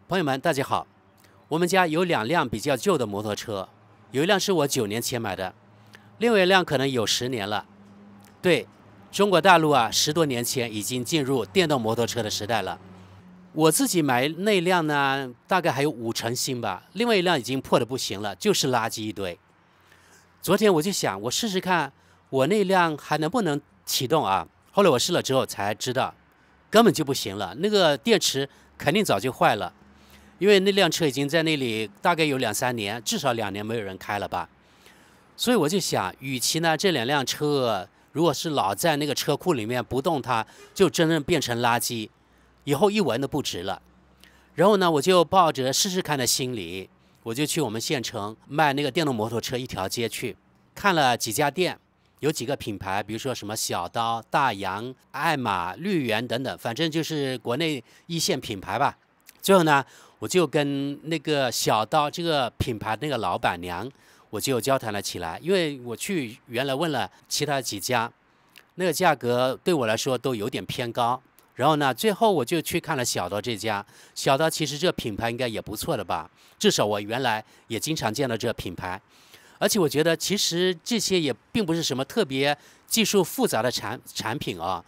朋友们，大家好。我们家有2辆比较旧的摩托车，有一辆是我9年前买的，另外一辆可能有10年了。对，中国大陆啊，10多年前已经进入电动摩托车的时代了。我自己买那辆呢，大概还有5成新吧，另外一辆已经破得不行了，就是垃圾一堆。昨天我就想，我试试看，我那辆还能不能启动啊？后来我试了之后才知道，根本就不行了，那个电池肯定早就坏了。因为那辆车已经在那里大概有2、3年，至少2年没有人开了吧。所以我就想，与其呢这2辆车如果是老在那个车库里面不动它，就真正变成垃圾，以后一闻都不值了。然后呢，我就抱着试试看的心理，我就去我们县城卖那个电动摩托车一条街去，看了几家店，有几个品牌，比如说什么小刀、大洋、爱玛、绿源等等，反正就是国内一线品牌吧。最后呢，我就跟那个小刀这个品牌那个老板娘，我就交谈了起来。因为我去原来问了其他几家，那个价格对我来说都有点偏高。然后呢，最后我就去看了小刀这家。小刀其实这品牌应该也不错的吧，至少我原来也经常见到这品牌。而且我觉得其实这些也并不是什么特别技术复杂的产品啊，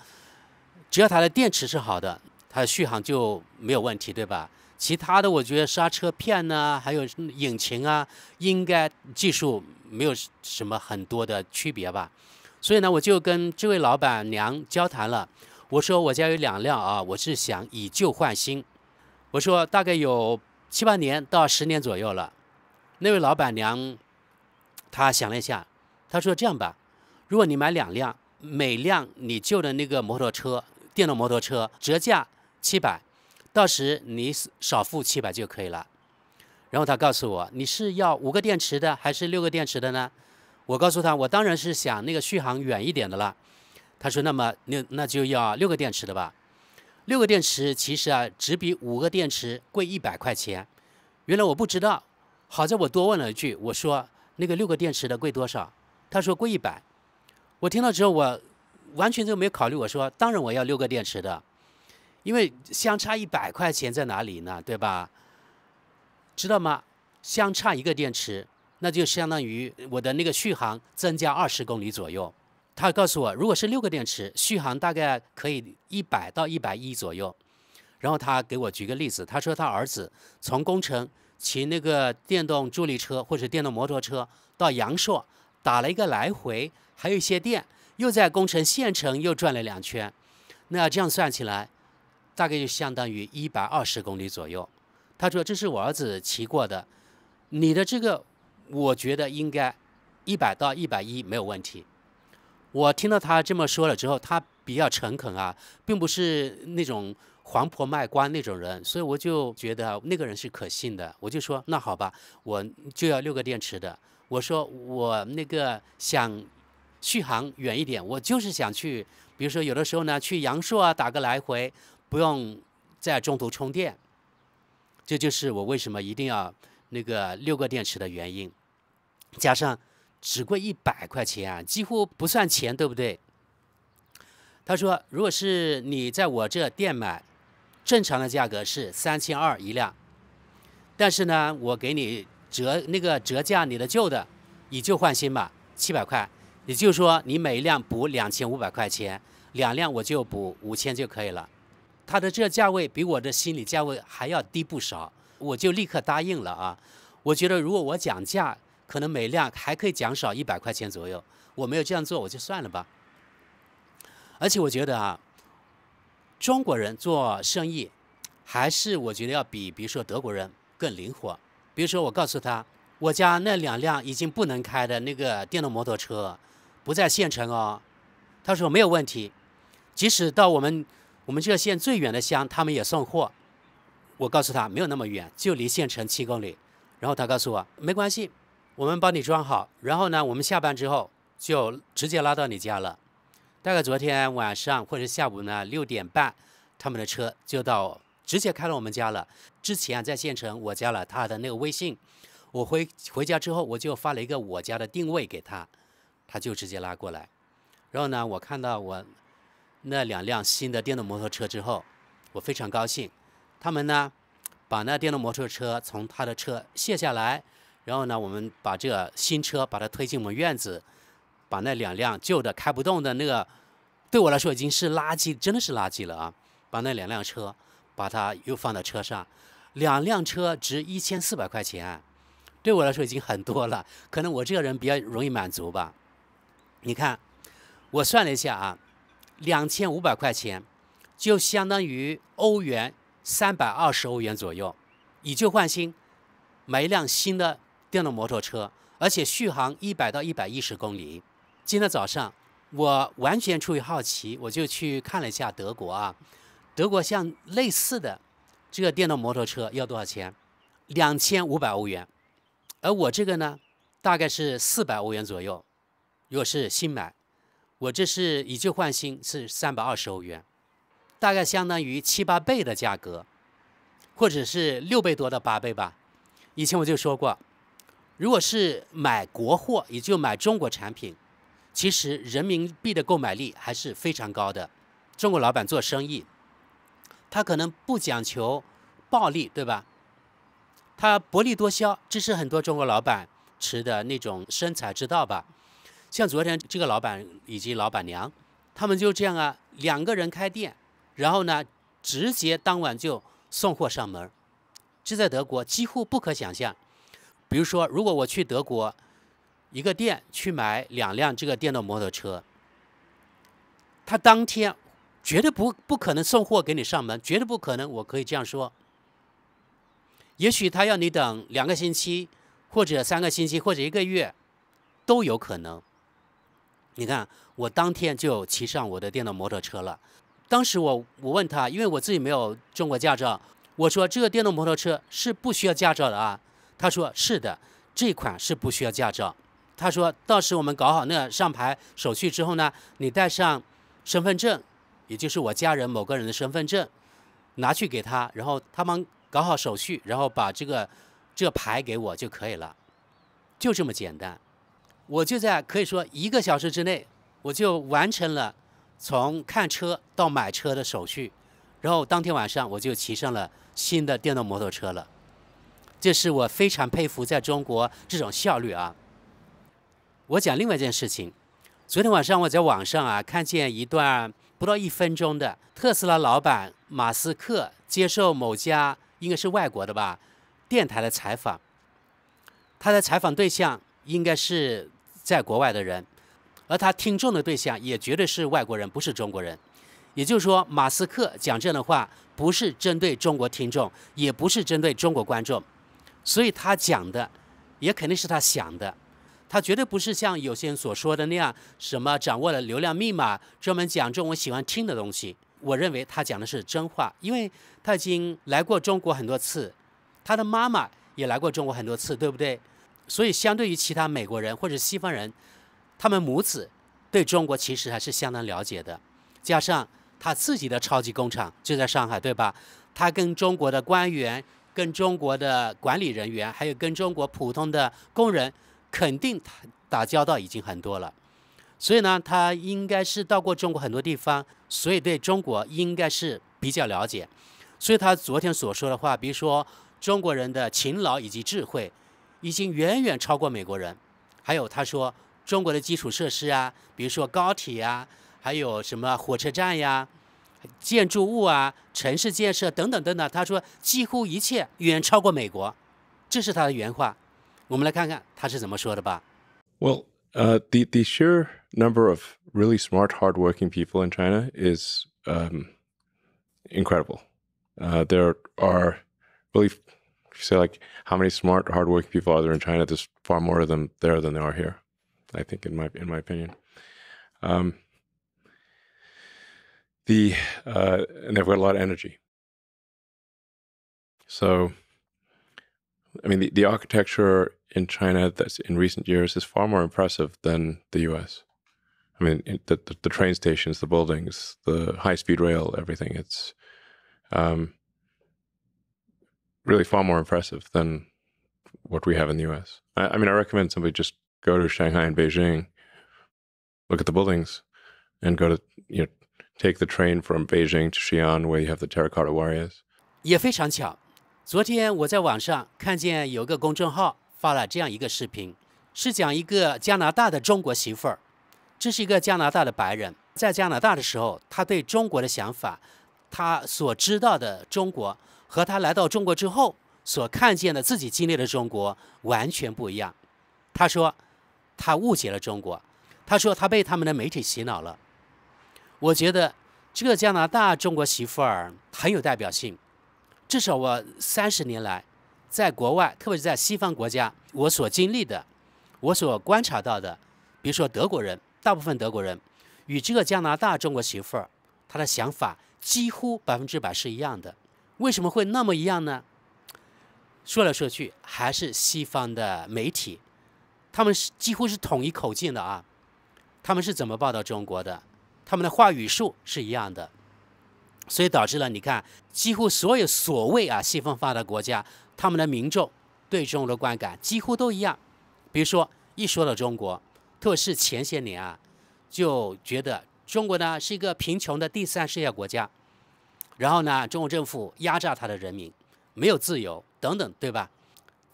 只要它的电池是好的，它的续航就没有问题，对吧？其他的我觉得刹车片呢，还有引擎啊，应该技术没有什么很多的区别吧。所以呢，我就跟这位老板娘交谈了，我说我家有2辆啊，我是想以旧换新，我说大概有7、8年到10年左右了。那位老板娘她想了一下，她说这样吧，如果你买2辆，每辆你旧的那个摩托车，电动摩托车折价700，到时你少付700就可以了。然后他告诉我，你是要5个电池的还是6个电池的呢？我告诉他，我当然是想那个续航远一点的了。他说，那么那就要6个电池的吧。6个电池其实啊，只比5个电池贵100块钱。原来我不知道，好在我多问了一句，我说那个6个电池的贵多少？他说贵100。我听到之后，我完全就没有考虑，我说当然我要6个电池的，因为相差100块钱在哪里呢？对吧？知道吗？相差1个电池，那就相当于我的那个续航增加20公里左右。他告诉我，如果是6个电池，续航大概可以100到110左右。然后他给我举个例子，他说他儿子从工程骑那个电动助力车或者电动摩托车到阳朔打了一个来回，还有一些电，又在工程县城又转了2圈，那这样算起来，大概就相当于120公里左右。他说这是我儿子骑过的，你的这个我觉得应该100到110没有问题。我听到他这么说了之后，他比较诚恳啊，并不是那种黄婆卖瓜那种人，所以我就觉得那个人是可信的。我就说那好吧，我就要6个电池的。我说我那个想续航远一点，我就是想去，比如说有的时候呢去阳朔啊打个来回，不用在中途充电。这就是我为什么一定要那个6个电池的原因，加上只贵100块钱啊，几乎不算钱，对不对？他说，如果是你在我这店买，正常的价格是3200一辆，但是呢，我给你折价你的旧的，以旧换新吧，700块，也就是说你每一辆补2500块钱，2辆我就补5000就可以了。他的这个价位比我的心理价位还要低不少，我就立刻答应了啊！我觉得如果我讲价，可能每辆还可以减少100块钱左右。我没有这样做，我就算了吧。而且我觉得啊，中国人做生意，还是我觉得要比如说德国人更灵活。比如说我告诉他，我家那2辆已经不能开的那个电动摩托车，不在县城哦。他说没有问题，即使到我们这个县最远的乡，他们也送货。我告诉他没有那么远，就离县城7公里。然后他告诉我没关系，我们帮你装好，然后呢，我们下班之后就直接拉到你家了。大概昨天晚上或者下午呢6点半，他们的车就直接开到我们家了。之前在县城我加了他的那个微信，我回家之后我就发了一个我家的定位给他，他就直接拉过来。然后呢，我看到我那2辆新的电动摩托车之后，我非常高兴。他们呢把那电动摩托车从他的车卸下来，然后呢，我们把这个新车把它推进我们院子，把那2辆旧的开不动的那个，对我来说已经是垃圾，真的是垃圾了啊！把那2辆车，把它又放到车上，2辆车值1400块钱，对我来说已经很多了。可能我这个人比较容易满足吧。你看，我算了一下啊，2500块钱就相当于欧元320欧元左右，以旧换新，买一辆新的电动摩托车，而且续航100到110公里。今天早上我完全出于好奇，我就去看了一下德国啊，德国像类似的这个电动摩托车要多少钱？2500欧元，而我这个呢，大概是400欧元左右。如果是新买，我这是以旧换新是320欧元，大概相当于7、8倍的价格，或者是6倍多的8倍吧。以前我就说过，如果是买国货，也就买中国产品，其实人民币的购买力还是非常高的。中国老板做生意，他可能不讲求暴利，对吧？他薄利多销，这是很多中国老板持的那种生财之道吧。像昨天这个老板以及老板娘，他们就这样啊，2个人开店，然后呢，直接当晚就送货上门，这在德国几乎不可想象。比如说，如果我去德国一个店去买2辆这个电动摩托车，他当天绝对不可能送货给你上门，绝对不可能，我可以这样说。也许他要你等2个星期，或者3个星期，或者1个月，都有可能。你看，我当天就骑上我的电动摩托车了。当时我问他，因为我自己没有中国驾照，我说这个电动摩托车是不需要驾照的啊。他说是的，这款是不需要驾照。他说到时我们搞好那个上牌手续之后呢，你带上身份证，也就是我家人某个人的身份证，拿去给他，然后他们搞好手续，然后把这个牌给我就可以了，就这么简单。我就在可以说1个小时之内，我就完成了从看车到买车的手续，然后当天晚上我就骑上了新的电动摩托车了。这是我非常佩服在中国这种效率啊。我讲另外一件事情，昨天晚上我在网上啊看见一段不到1分钟的特斯拉老板马斯克接受某家应该是外国的吧电台的采访，他的采访对象应该是在国外的人，而他听众的对象也绝对是外国人，不是中国人。也就是说，马斯克讲这样的话，不是针对中国听众，也不是针对中国观众，所以他讲的也肯定是他想的。他绝对不是像有些人所说的那样，什么掌握了流量密码，专门讲中我喜欢听的东西。我认为他讲的是真话，因为他已经来过中国很多次，他的妈妈也来过中国很多次，对不对？所以相对于其他美国人或者西方人，他们母子对中国其实还是相当了解的。加上他自己的超级工厂就在上海，对吧？他跟中国的官员、跟中国的管理人员，还有跟中国普通的工人，肯定打交道已经很多了。所以呢，他应该是到过中国很多地方，所以对中国应该是比较了解。所以他昨天所说的话，比如说中国人的勤劳以及智慧，已经远远超过美国人。还有他说中国的基础设施啊，比如说高铁啊，还有什么火车站呀、建筑物啊、城市建设等等等等，他说几乎一切远超过美国，这是他的原话。我们来看看他是怎么说的吧。Well, the sheer number of really smart, hardworking people in China is incredible. There are really, if you say like how many smart, hardworking people are there in China? There's far more of them there than there are here. I think, in my opinion, and they've got a lot of energy. So, I mean, the architecture in China that's in recent years is far more impressive than the U.S. I mean, the train stations, the buildings, the high-speed rail, everything. It's really far more impressive than what we have in the U.S. I mean, I recommend somebody just go to Shanghai and Beijing, look at the buildings, and go to, take the train from Beijing to Xi'an, where you have the terracotta warriors. 也非常巧，昨天我在网上看见有个公众号发了这样一个视频，是讲一个加拿大的中国媳妇儿。这是一个加拿大的白人，在加拿大的时候，他对中国的想法，他所知道的中国和他来到中国之后所看见的自己经历的中国完全不一样。他说他误解了中国，他说他被他们的媒体洗脑了。我觉得这个加拿大中国媳妇儿很有代表性。至少我30年来在国外，特别是在西方国家，我所经历的，我所观察到的，比如说德国人，大部分德国人与这个加拿大中国媳妇儿，他的想法几乎100%是一样的。为什么会那么一样呢？说来说去还是西方的媒体，他们几乎是统一口径的啊。他们是怎么报道中国的？他们的话语数是一样的。所以导致了，你看，几乎所有所谓西方发达国家，他们的民众对中国的观感几乎都一样。比如说，一说到中国，特别是前些年就觉得中国呢是一个贫穷的第三世界国家，然后呢，中国政府压榨他的人民，没有自由等等，对吧？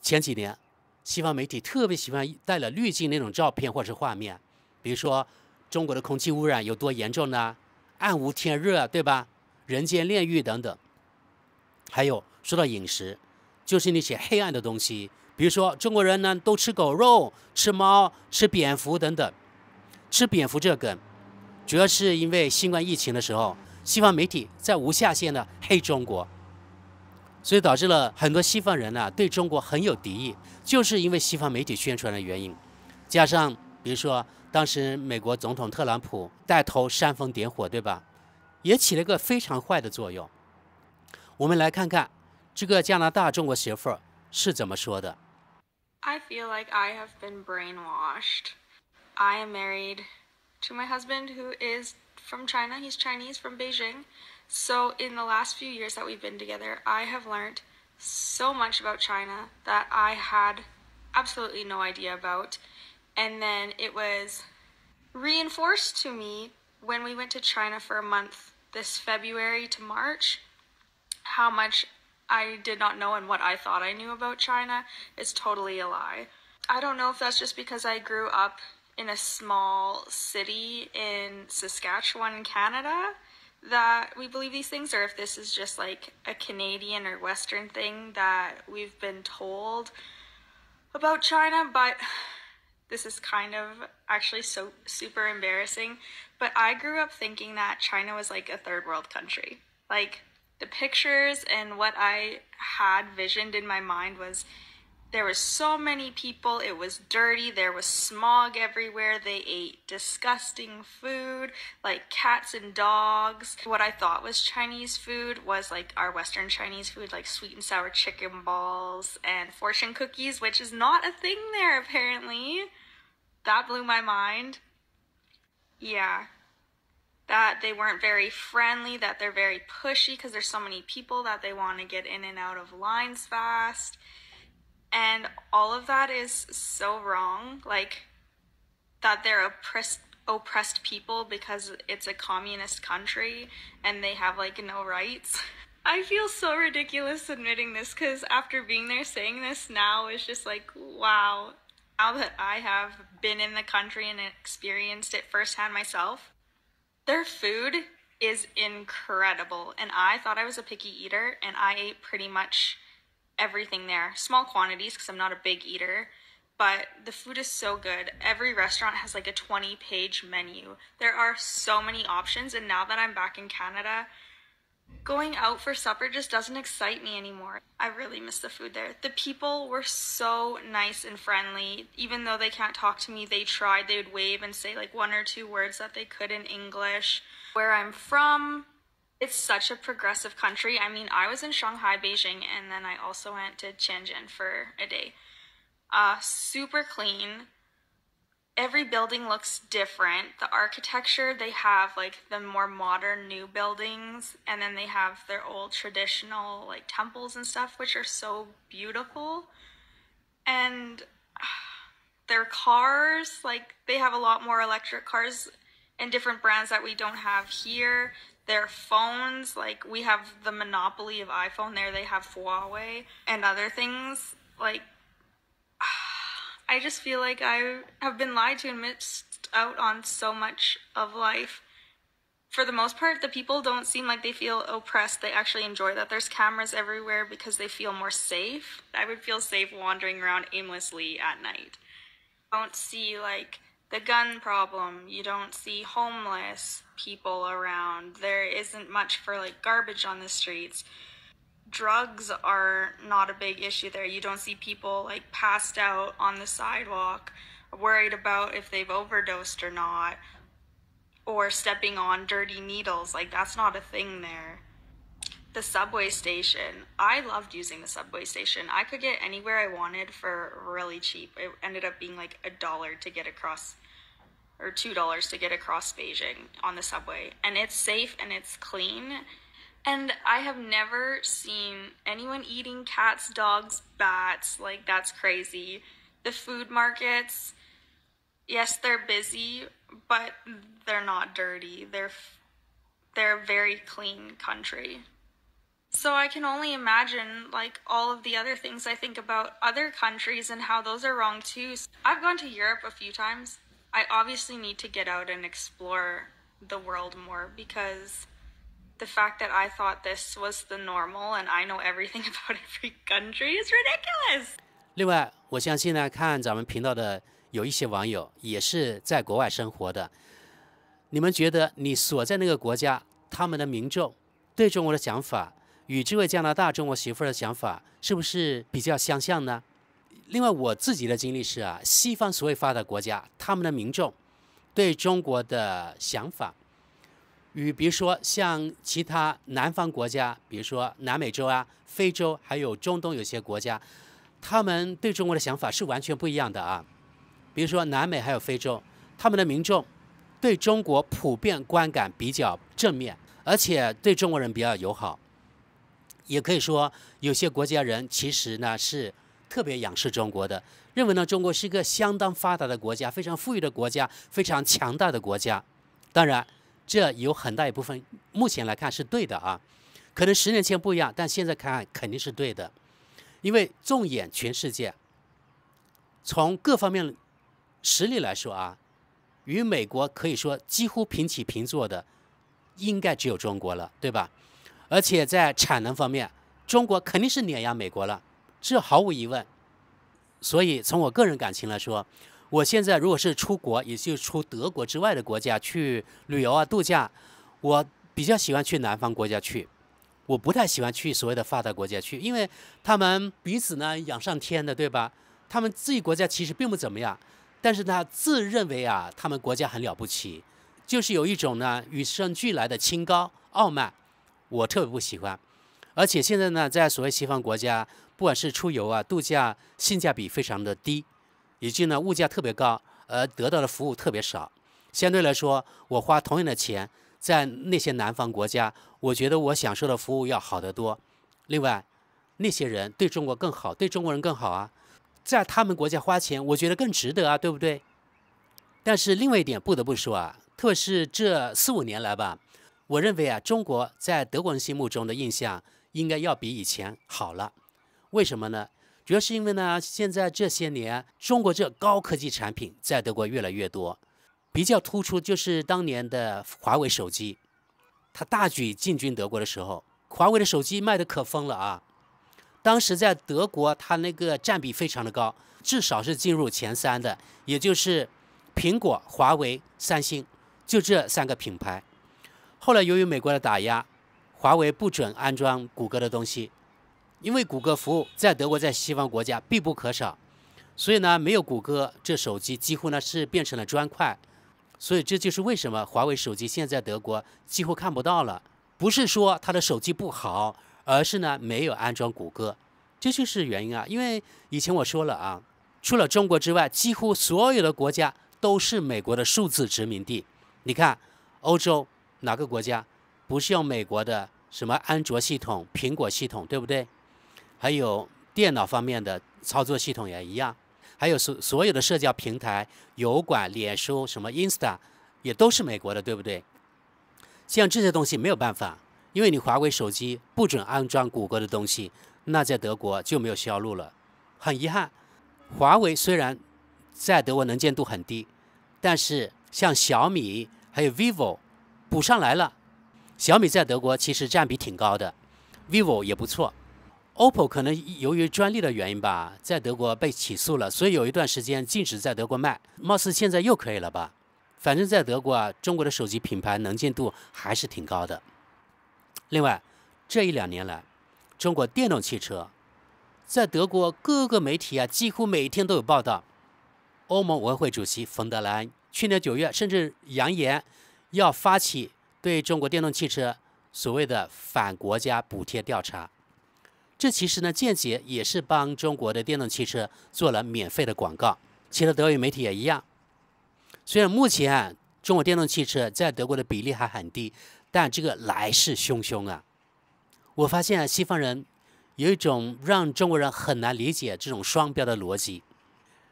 前几年，西方媒体特别喜欢带了滤镜那种照片或者是画面，比如说中国的空气污染有多严重呢？暗无天日，对吧？人间炼狱等等。还有说到饮食，就是那些黑暗的东西，比如说中国人呢都吃狗肉、吃猫、吃蝙蝠等等。吃蝙蝠这梗，主要是因为新冠疫情的时候，西方媒体在无下限的黑中国，所以导致了很多西方人对中国很有敌意，就是因为西方媒体宣传的原因，加上比如说当时美国总统特朗普带头煽风点火，对吧？也起了一个非常坏的作用。我们来看看这个加拿大中国媳妇是怎么说的。 I feel like I have been brainwashed. I am married to my husband who is from China. He's Chinese from Beijing. So in the last few years that we've been together, I have learned so much about China that I had absolutely no idea about. And then it was reinforced to me when we went to China for a month this February to March, how much I did not know and what I thought I knew about China is totally a lie. I don't know if that's just because I grew up in a small city in Saskatchewan, Canada, that we believe these things, or if this is just like a Canadian or Western thing that we've been told about China. But this is kind of actually so super embarrassing, but I grew up thinking that China was like a third world country. Like, the pictures and what I had visioned in my mind was there was so many people, it was dirty, there was smog everywhere, they ate disgusting food, like cats and dogs. What I thought was Chinese food was like our Western Chinese food, like sweet and sour chicken balls and fortune cookies, which is not a thing there apparently. That blew my mind. Yeah. That they weren't very friendly, that they're very pushy because there's so many people that they want to get in and out of lines fast. And all of that is so wrong. Like, that they're oppressed people because it's a communist country and they have like no rights. I feel so ridiculous admitting this because after being there saying this now is just like, wow. Now that I have been in the country and experienced it firsthand myself, their food is incredible. And I thought I was a picky eater and I ate pretty much everything there. Small quantities because I'm not a big eater, but the food is so good. Every restaurant has like a 20-page menu. There are so many options, and now that I'm back in Canada, going out for supper just doesn't excite me anymore. I really miss the food there. The people were so nice and friendly. Even though they can't talk to me, they tried. They would wave and say like 1 or 2 words that they could in English. Where I'm from, it's such a progressive country. I mean, I was in Shanghai, Beijing, and then I also went to Shenzhen for a day. Super clean. Every building looks different. The architecture, they have like the more modern new buildings, and then they have their old traditional like temples and stuff, which are so beautiful. And their cars, like they have a lot more electric cars and different brands that we don't have here. their phones, like we have the monopoly of iPhone there, they have Huawei and other things. Like, I just feel like I have been lied to and missed out on so much of life. For the most part, the people don't seem like they feel oppressed. They actually enjoy that there's cameras everywhere because they feel more safe. I would feel safe wandering around aimlessly at night. You don't see like the gun problem. You don't see homeless people around. There isn't much for like garbage on the streets. Drugs are not a big issue there. You don't see people like passed out on the sidewalk, worried about if they've overdosed or not, or stepping on dirty needles. Like, that's not a thing there. The subway station, I loved using the subway station. I could get anywhere I wanted for really cheap. It ended up being like $1 to get across, or $2 to get across Beijing on the subway. And it's safe and it's clean. And I have never seen anyone eating cats, dogs, bats. Like, that's crazy. The food markets, yes, they're busy, but they're not dirty. They're a very clean country. So I can only imagine like all of the other things I think about other countries and how those are wrong too. I've gone to Europe a few times. I obviously need to get out and explore the world more, because the fact that I thought this was the normal and I know everything about every country is ridiculous. 另外，我相信呢，看咱们频道的有一些网友也是在国外生活的。你们觉得你所在那个国家，他们的民众对中国的想法，与这位加拿大中国媳妇的想法，是不是比较相像呢？另外，我自己的经历是啊，西方所谓发达国家，他们的民众对中国的想法，与比如说像其他南方国家，比如说南美洲啊、非洲，还有中东有些国家，他们对中国的想法是完全不一样的啊。比如说南美还有非洲，他们的民众对中国普遍观感比较正面，而且对中国人比较友好。也可以说，有些国家人其实呢是特别仰视中国的，认为呢中国是一个相当发达的国家，非常富裕的国家，非常强大的国家。当然，这有很大一部分目前来看是对的啊，可能10年前不一样，但现在看肯定是对的。因为纵眼全世界，从各方面实力来说啊，与美国可以说几乎平起平坐的，应该只有中国了，对吧？而且在产能方面，中国肯定是碾压美国了，这毫无疑问。所以从我个人感情来说，我现在如果是出国，也就是出德国之外的国家去旅游啊、度假，我比较喜欢去南方国家去，我不太喜欢去所谓的发达国家去，因为他们彼此呢仰上天的，对吧？他们自己国家其实并不怎么样，但是他自认为啊，他们国家很了不起，就是有一种呢与生俱来的清高傲慢，我特别不喜欢。而且现在呢，在所谓西方国家，不管是出游啊、度假，性价比非常的低，以及呢物价特别高，而得到的服务特别少。相对来说，我花同样的钱，在那些南方国家，我觉得我享受的服务要好得多。另外，那些人对中国更好，对中国人更好啊，在他们国家花钱，我觉得更值得啊，对不对？但是另外一点不得不说啊，特别是这4、5年来吧，我认为啊，中国在德国人心目中的印象应该要比以前好了。为什么呢？主要是因为呢，现在这些年，中国这高科技产品在德国越来越多。比较突出就是当年的华为手机，它大举进军德国的时候，华为的手机卖得可疯了啊！当时在德国，它那个占比非常的高，至少是进入前3的，也就是苹果、华为、三星，就这3个品牌。后来由于美国的打压，华为不准安装谷歌的东西，因为谷歌服务在德国在西方国家必不可少，所以呢，没有谷歌，这手机几乎呢是变成了砖块。所以这就是为什么华为手机现在德国几乎看不到了，不是说它的手机不好，而是呢没有安装谷歌，这就是原因啊。因为以前我说了啊，除了中国之外，几乎所有的国家都是美国的数字殖民地。你看欧洲哪个国家不是用美国的什么安卓系统、苹果系统，对不对？还有电脑方面的操作系统也一样。还有所有的社交平台，油管、脸书、什么 Insta， 也都是美国的，对不对？像这些东西没有办法，因为你华为手机不准安装谷歌的东西，那在德国就没有销路了。很遗憾，华为虽然在德国能见度很低，但是像小米还有 vivo 补上来了。小米在德国其实占比挺高的 ，vivo 也不错。OPPO 可能由于专利的原因吧，在德国被起诉了，所以有一段时间禁止在德国卖。貌似现在又可以了吧？反正在德国啊，中国的手机品牌能见度还是挺高的。另外，这1-2年来，中国电动汽车在德国各个媒体啊，几乎每天都有报道。欧盟委员会主席冯德莱恩去年9月甚至扬言要发起对中国电动汽车所谓的反国家补贴调查。这其实呢，间接也是帮中国的电动汽车做了免费的广告。其他德语媒体也一样。虽然目前中国电动汽车在德国的比例还很低，但这个来势汹汹啊！我发现西方人有一种让中国人很难理解这种双标的逻辑。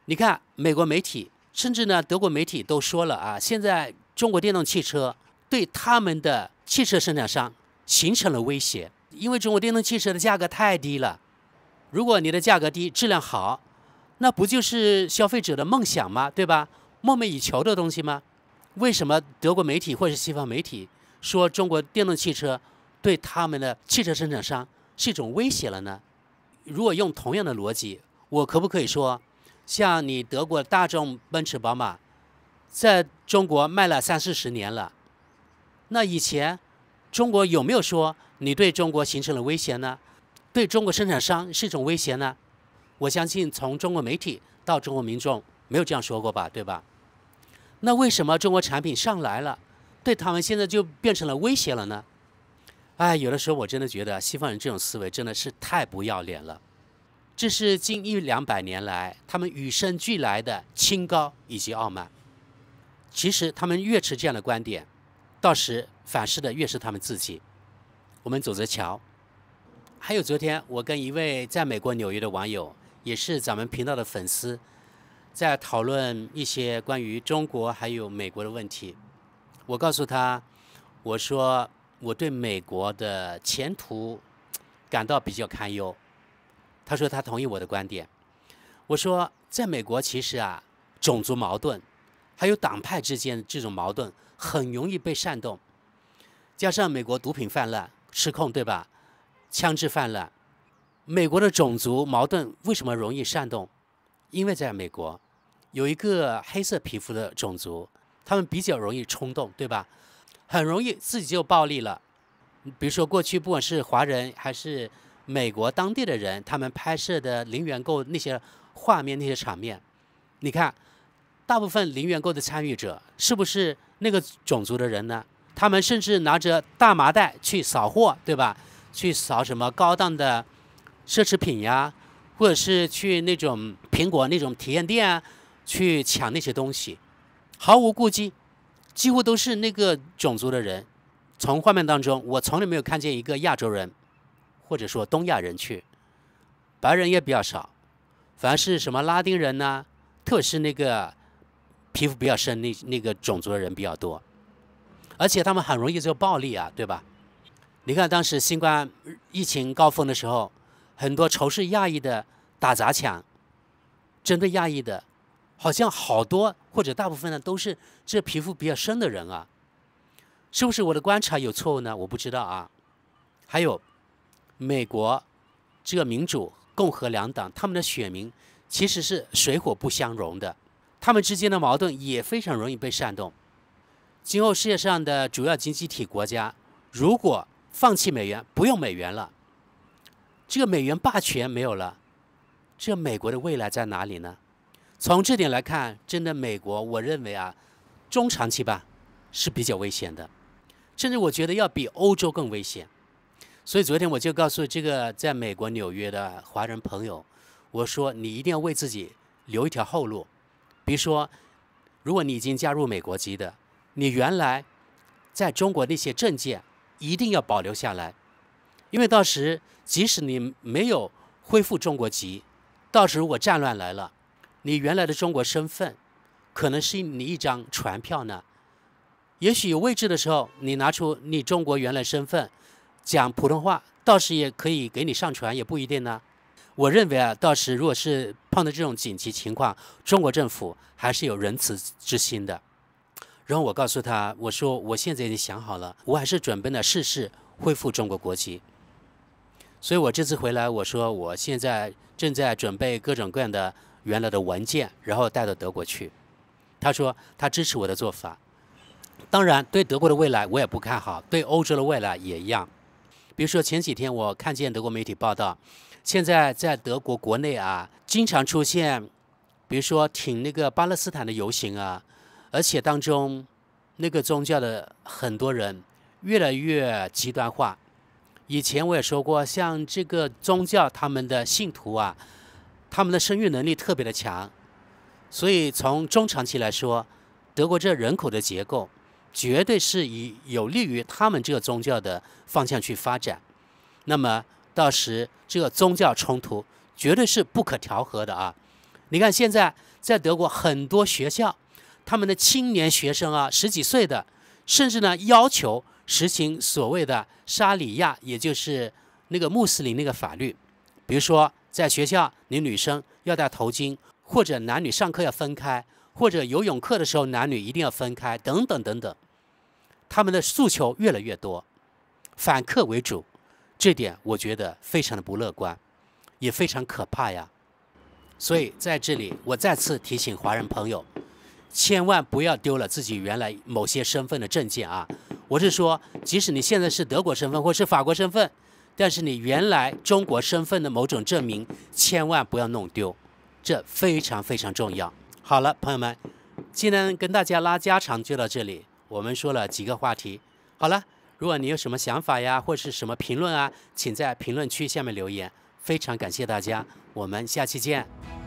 你看，美国媒体甚至呢德国媒体都说了啊，现在中国电动汽车对他们的汽车生产商形成了威胁，因为中国电动汽车的价格太低了。如果你的价格低，质量好，那不就是消费者的梦想吗？对吧？梦寐以求的东西吗？为什么德国媒体或者西方媒体说中国电动汽车对他们的汽车生产商是一种威胁了呢？如果用同样的逻辑，我可不可以说，像你德国大众、奔驰、宝马，在中国卖了30-40年了，那以前中国有没有说你对中国形成了威胁呢？对中国生产商是一种威胁呢？我相信从中国媒体到中国民众没有这样说过吧，对吧？那为什么中国产品上来了，对他们现在就变成了威胁了呢？哎，有的时候我真的觉得西方人这种思维真的是太不要脸了。这是近100-200年来他们与生俱来的清高以及傲慢。其实他们越持这样的观点，到时反噬的越是他们自己。我们走着瞧。还有昨天我跟一位在美国纽约的网友，也是咱们频道的粉丝，在讨论一些关于中国还有美国的问题。我告诉他，我说我对美国的前途感到比较堪忧。他说他同意我的观点。我说在美国其实啊，种族矛盾还有党派之间这种矛盾很容易被煽动，加上美国毒品泛滥失控，对吧？枪支泛滥，美国的种族矛盾为什么容易煽动？因为在美国有一个黑色皮肤的种族，他们比较容易冲动，对吧？很容易自己就暴力了。比如说过去不管是华人还是美国当地的人，他们拍摄的零元购那些画面那些场面，你看大部分零元购的参与者是不是那个种族的人呢？他们甚至拿着大麻袋去扫货，对吧？去扫什么高档的奢侈品呀，或者是去那种苹果那种体验店啊，去抢那些东西，毫无顾忌，几乎都是那个种族的人。从画面当中，我从来没有看见一个亚洲人，或者说东亚人去，白人也比较少，反而是什么拉丁人呢，特别是那个皮肤比较深那个种族的人比较多，而且他们很容易就暴力啊，对吧？你看当时新冠疫情高峰的时候，很多仇视亚裔的打砸抢，针对亚裔的，好像好多或者大部分呢都是这皮肤比较深的人啊，是不是我的观察有错误呢？我不知道啊。还有美国这个民主共和两党，他们的选民其实是水火不相容的，他们之间的矛盾也非常容易被煽动。今后世界上的主要经济体国家如果放弃美元，不用美元了，这个美元霸权没有了，这美国的未来在哪里呢？从这点来看，真的美国我认为啊，中长期吧是比较危险的，甚至我觉得要比欧洲更危险。所以昨天我就告诉这个在美国纽约的华人朋友，我说你一定要为自己留一条后路。比如说，如果你已经加入美国籍的，你原来在中国那些证件一定要保留下来，因为到时即使你没有恢复中国籍，到时如果战乱来了，你原来的中国身份可能是你一张船票呢，也许有位置的时候，你拿出你中国原来身份，讲普通话，到时也可以给你上传，也不一定呢。我认为啊，到时如果是碰到这种紧急情况，中国政府还是有仁慈之心的。然后我告诉他，我说我现在已经想好了，我还是准备呢试试恢复中国国籍。所以我这次回来，我说我现在正在准备各种各样的原来的文件，然后带到德国去。他说他支持我的做法。当然，对德国的未来我也不看好，对欧洲的未来也一样。比如说前几天我看见德国媒体报道，现在在德国国内啊，经常出现，比如说挺那个巴勒斯坦的游行啊，而且当中那个宗教的很多人越来越极端化。以前我也说过，像这个宗教他们的信徒啊，他们的生育能力特别的强，所以从中长期来说，德国这人口的结构绝对是有利于他们这个宗教的方向去发展。那么到时这个宗教冲突绝对是不可调和的啊！你看现在在德国很多学校，他们的青年学生啊，10几岁的，甚至呢要求实行所谓的沙里亚，也就是那个穆斯林那个法律。比如说在学校，你女生要戴头巾，或者男女上课要分开，或者游泳课的时候男女一定要分开，等等等等。他们的诉求越来越多，反客为主，这点我觉得非常的不乐观，也非常可怕呀。所以在这里我再次提醒华人朋友，千万不要丢了自己原来某些身份的证件啊！我是说，即使你现在是德国身份或是法国身份，但是你原来中国身份的某种证明，千万不要弄丢，这非常非常重要。好了，朋友们，今天跟大家拉家常就到这里，我们说了几个话题。好了，如果你有什么想法呀，或是什么评论啊，请在评论区下面留言。非常感谢大家，我们下期见。